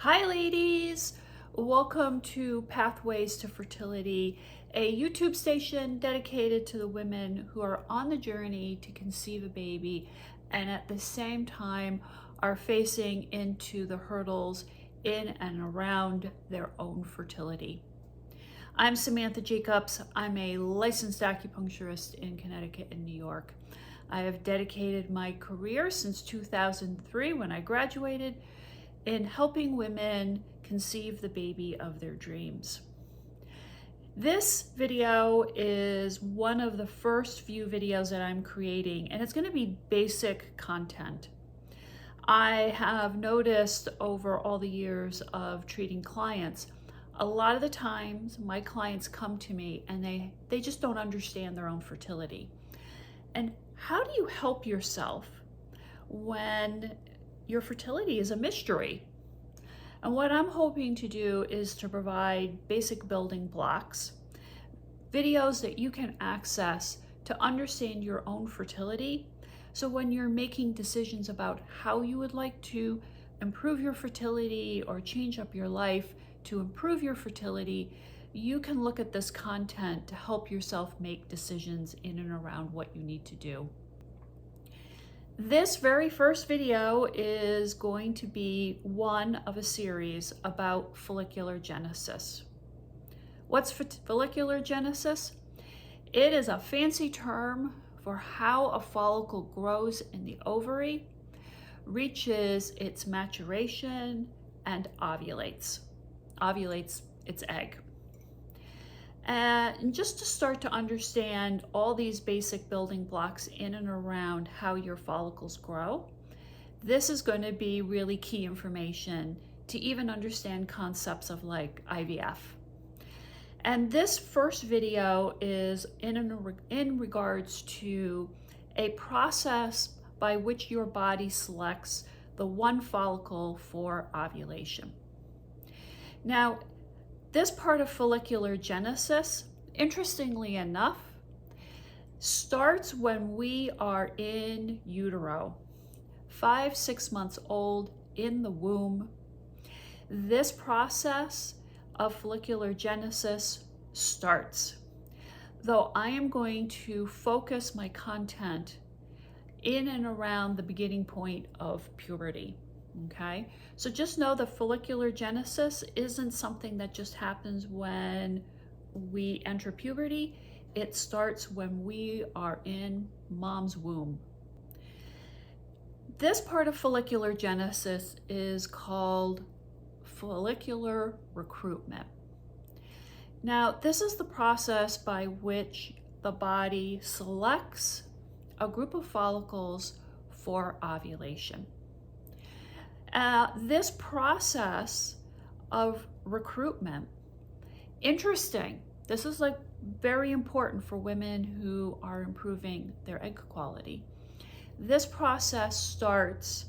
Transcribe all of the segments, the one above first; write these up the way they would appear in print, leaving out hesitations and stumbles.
Hi ladies, welcome to Pathways to Fertility, a YouTube station dedicated to the women who are on the journey to conceive a baby and at the same time are facing into the hurdles in and around their own fertility. I'm Samantha Jacobs. I'm a licensed acupuncturist in Connecticut and New York. I have dedicated my career since 2003 when I graduated in helping women conceive the baby of their dreams. This video is one of the first few videos that I'm creating, and it's going to be basic content. I have noticed over all the years of treating clients, a lot of the times my clients come to me and they just don't understand their own fertility. And how do you help yourself when your fertility is a mystery? And what I'm hoping to do is to provide basic building blocks, videos that you can access to understand your own fertility. So when you're making decisions about how you would like to improve your fertility or change up your life to improve your fertility, you can look at this content to help yourself make decisions in and around what you need to do. This very first video is going to be one of a series about folliculogenesis. What's folliculogenesis? It is a fancy term for how a follicle grows in the ovary, reaches its maturation, and ovulates its egg. And just to start to understand all these basic building blocks in and around how your follicles grow, this is going to be really key information to even understand concepts of like IVF. And this first video is in regards to a process by which your body selects the one follicle for ovulation. Now, this part of folliculogenesis, interestingly enough, starts when we are in utero, 5-6 months old in the womb. This process of folliculogenesis starts, though I am going to focus my content in and around the beginning point of puberty. Okay, so just know that folliculogenesis isn't something that just happens when we enter puberty. It starts when we are in mom's womb. This part of folliculogenesis is called follicular recruitment. Now, this is the process by which the body selects a group of follicles for ovulation. This process of recruitment, interesting. This is like very important for women who are improving their egg quality. This process starts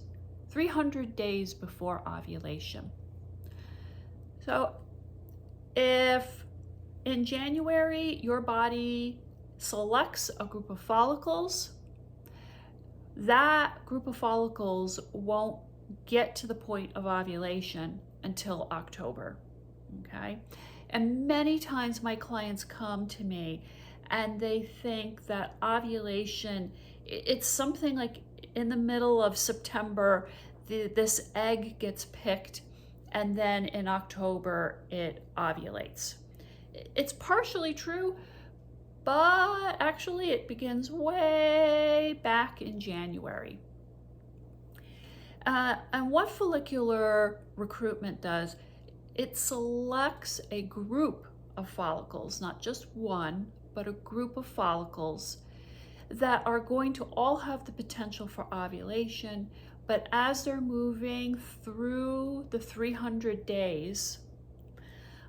300 days before ovulation. So if in January your body selects a group of follicles, that group of follicles won't get to the point of ovulation until October, okay? And many times my clients come to me and they think that ovulation, it's something like in the middle of September, this egg gets picked and then in October it ovulates. It's partially true, but actually it begins way back in January. And what follicular recruitment does, it selects a group of follicles, not just one, but a group of follicles that are going to all have the potential for ovulation, but as they're moving through the 300 days,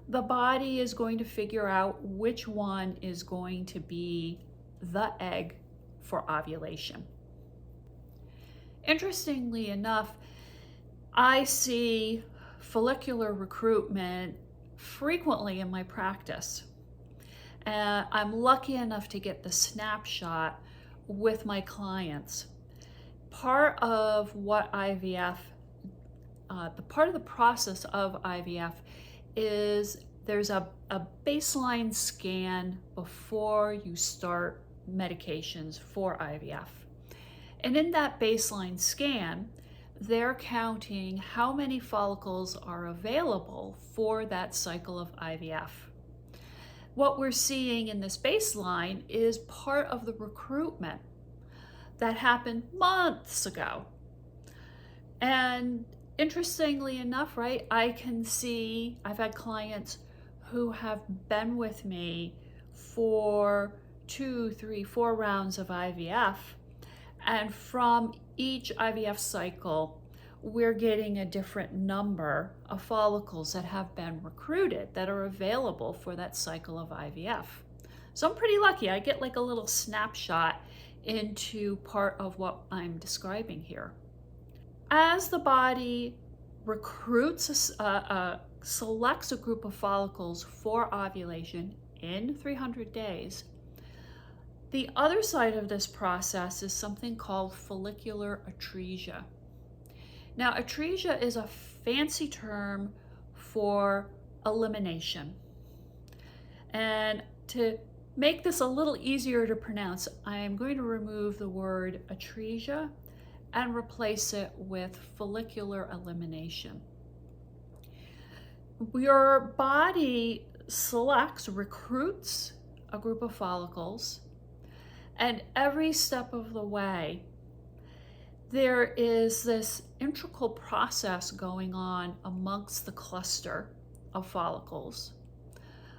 the body is going to figure out which one is going to be the egg for ovulation. Interestingly enough, I see follicular recruitment frequently in my practice. I'm lucky enough to get the snapshot with my clients. Part of what IVF the part of the process of IVF is there's a baseline scan before you start medications for IVF. And in that baseline scan, they're counting how many follicles are available for that cycle of IVF. What we're seeing in this baseline is part of the recruitment that happened months ago. And interestingly enough, right, I can see, I've had clients who have been with me for 2, 3, 4 rounds of IVF. And from each IVF cycle, we're getting a different number of follicles that have been recruited that are available for that cycle of IVF. So I'm pretty lucky. I get like a little snapshot into part of what I'm describing here. As the body recruits, selects a group of follicles for ovulation in 300 days, the other side of this process is something called follicular atresia. Now, atresia is a fancy term for elimination. And to make this a little easier to pronounce, I am going to remove the word atresia and replace it with follicular elimination. Your body selects, recruits a group of follicles, and every step of the way, there is this integral process going on amongst the cluster of follicles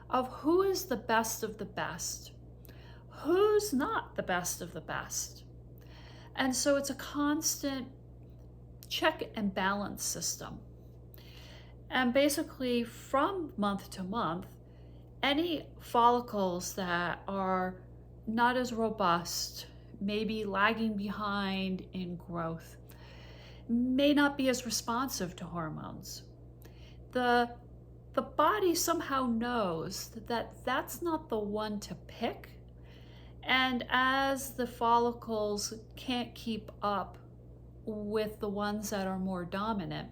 of who is the best of the best, who's not the best of the best. And so it's a constant check and balance system. And basically from month to month, any follicles that are not as robust, maybe lagging behind in growth, may not be as responsive to hormones. The body somehow knows that that's not the one to pick. And as the follicles can't keep up with the ones that are more dominant,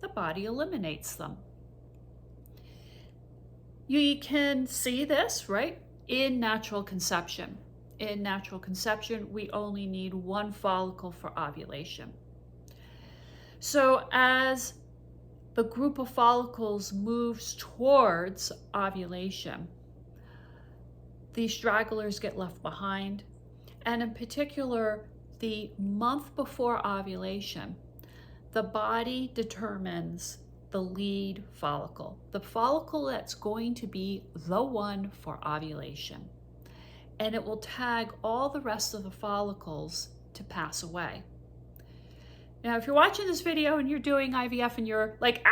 the body eliminates them. You can see this, right, in natural conception. In natural conception, we only need one follicle for ovulation. So as the group of follicles moves towards ovulation, these stragglers get left behind. And in particular, the month before ovulation, the body determines the lead follicle, the follicle that's going to be the one for ovulation. And it will tag all the rest of the follicles to pass away. Now, if you're watching this video and you're doing IVF and you're like,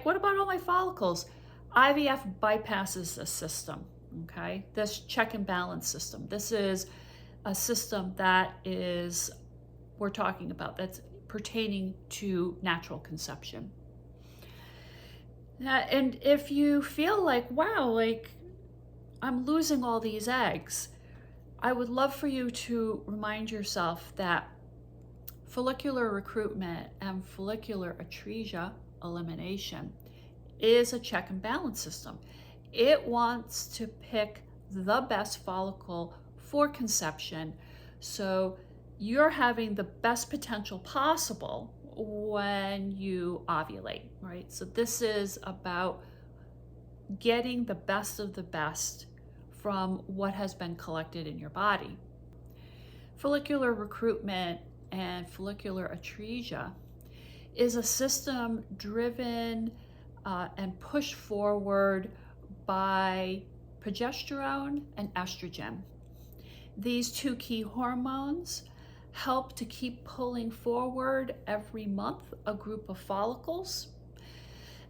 what about all my follicles? IVF bypasses this system, okay? This check and balance system. This is a system that we're talking about, that's pertaining to natural conception. And if you feel like, wow, like I'm losing all these eggs, I would love for you to remind yourself that follicular recruitment and follicular atresia elimination is a check and balance system. It wants to pick the best follicle for conception, so you're having the best potential possible when you ovulate, right? So this is about getting the best of the best from what has been collected in your body. Follicular recruitment and follicular atresia is a system driven and pushed forward by progesterone and estrogen. These two key hormones help to keep pulling forward every month a group of follicles,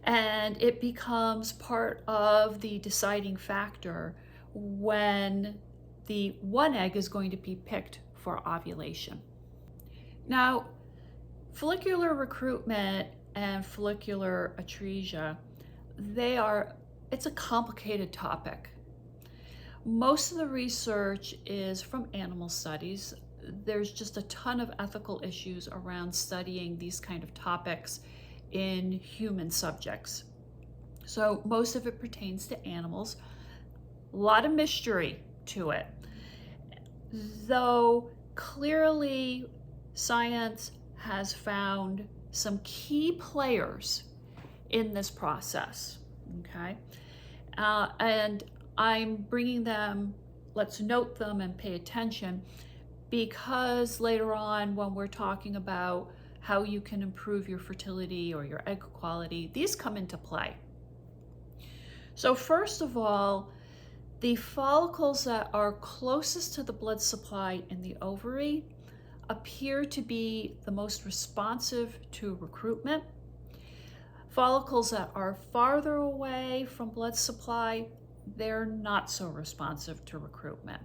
and it becomes part of the deciding factor when the one egg is going to be picked for ovulation. Now, follicular recruitment and follicular atresia, it's a complicated topic. Most of the research is from animal studies. There's just a ton of ethical issues around studying these kind of topics in human subjects. So most of it pertains to animals. A lot of mystery to it, though clearly science has found some key players in this process, okay? And I'm bringing them, let's note them and pay attention, because later on when we're talking about how you can improve your fertility or your egg quality, these come into play. So first of all, the follicles that are closest to the blood supply in the ovary appear to be the most responsive to recruitment. Follicles that are farther away from blood supply, they're not so responsive to recruitment.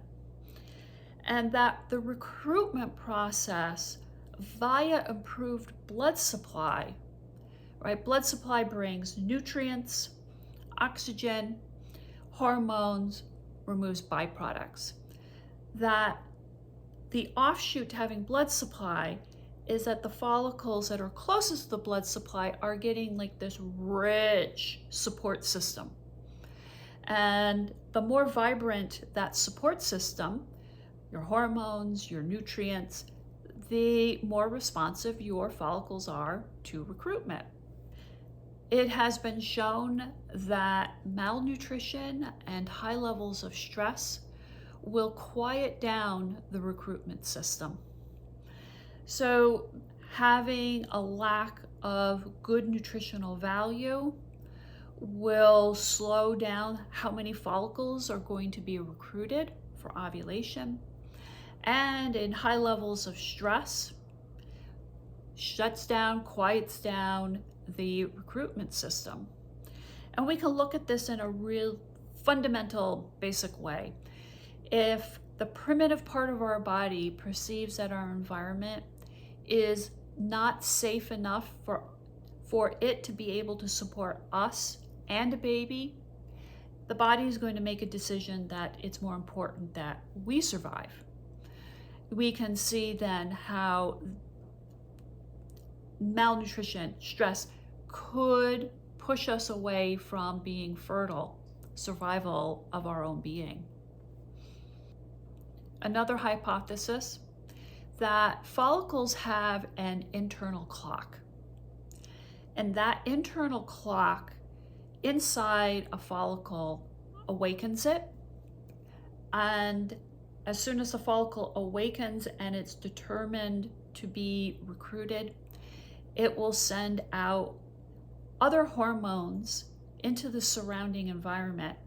And that the recruitment process via improved blood supply, right? Blood supply brings nutrients, oxygen, hormones, removes byproducts. That the offshoot to having blood supply is that the follicles that are closest to the blood supply are getting like this rich support system. And the more vibrant that support system, your hormones, your nutrients, the more responsive your follicles are to recruitment. It has been shown that malnutrition and high levels of stress will quiet down the recruitment system. So having a lack of good nutritional value will slow down how many follicles are going to be recruited for ovulation. And in high levels of stress, shuts down, quiets down the recruitment system. And we can look at this in a real fundamental, basic way. If the primitive part of our body perceives that our environment is not safe enough for it to be able to support us and a baby, the body is going to make a decision that it's more important that we survive. We can see then how malnutrition, stress could push us away from being fertile, survival of our own being. Another hypothesis, that follicles have an internal clock. And that internal clock inside a follicle awakens it. And as soon as the follicle awakens and it's determined to be recruited, it will send out other hormones into the surrounding environment,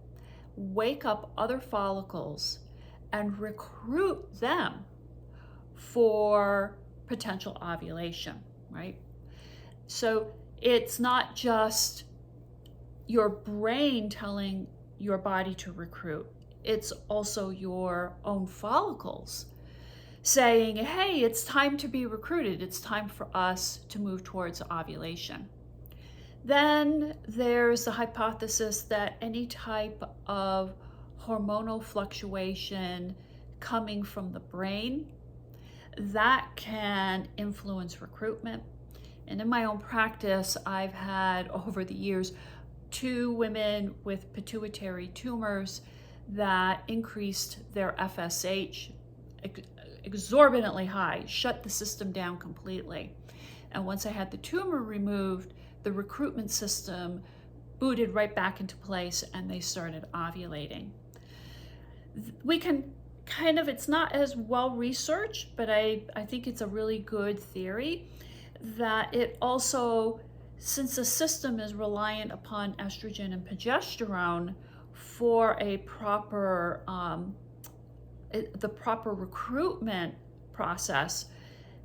wake up other follicles, and recruit them for potential ovulation, right? So it's not just your brain telling your body to recruit, it's also your own follicles saying, hey, it's time to be recruited. It's time for us to move towards ovulation. Then there's the hypothesis that any type of hormonal fluctuation coming from the brain, that can influence recruitment. And in my own practice, I've had over the years 2 women with pituitary tumors that increased their FSH exorbitantly high, shut the system down completely. And once I had the tumor removed, the recruitment system booted right back into place and they started ovulating. We can kind of, it's not as well researched, but I think it's a really good theory that it also, since the system is reliant upon estrogen and progesterone for a proper, the proper recruitment process,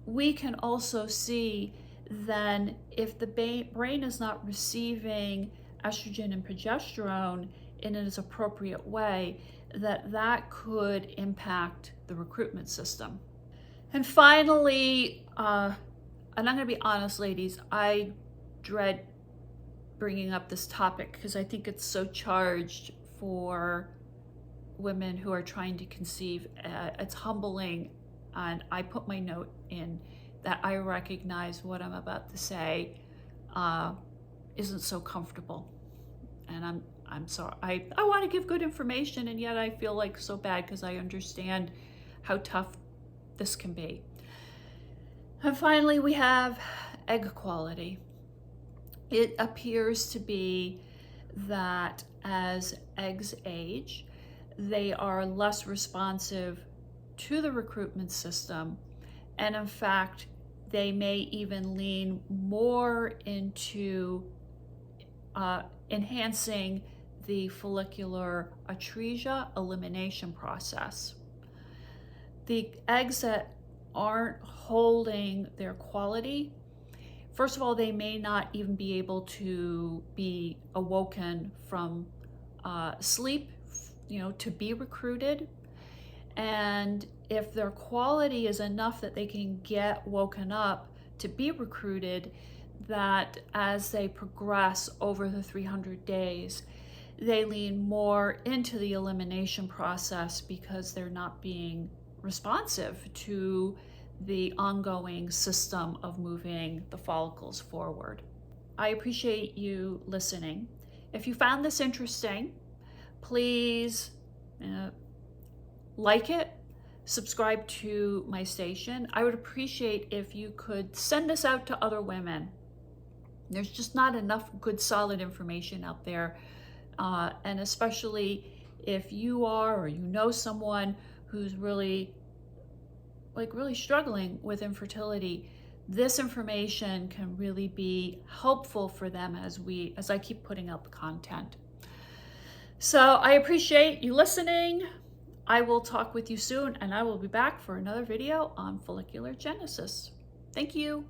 we can also see then if the brain is not receiving estrogen and progesterone in an appropriate way, that could impact the recruitment system. And finally, and I'm going to be honest, ladies, I dread bringing up this topic because I think it's so charged for women who are trying to conceive. It's humbling, and I put my note in that I recognize what I'm about to say isn't so comfortable. And I'm sorry. I want to give good information, and yet I feel like so bad because I understand how tough this can be. And finally, we have egg quality. It appears to be that as eggs age, they are less responsive to the recruitment system, and in fact, they may even lean more into enhancing the follicular atresia elimination process. The eggs that aren't holding their quality, first of all, they may not even be able to be awoken from sleep, to be recruited. And if their quality is enough that they can get woken up to be recruited, that as they progress over the 300 days, they lean more into the elimination process because they're not being responsive to the ongoing system of moving the follicles forward. I appreciate you listening. If you found this interesting, please like it, subscribe to my station. I would appreciate if you could send this out to other women. There's just not enough good, solid information out there. And especially if you are, or you know someone who's really struggling with infertility, this information can really be helpful for them as I keep putting out the content. So I appreciate you listening. I will talk with you soon, and I will be back for another video on folliculogenesis. Thank you.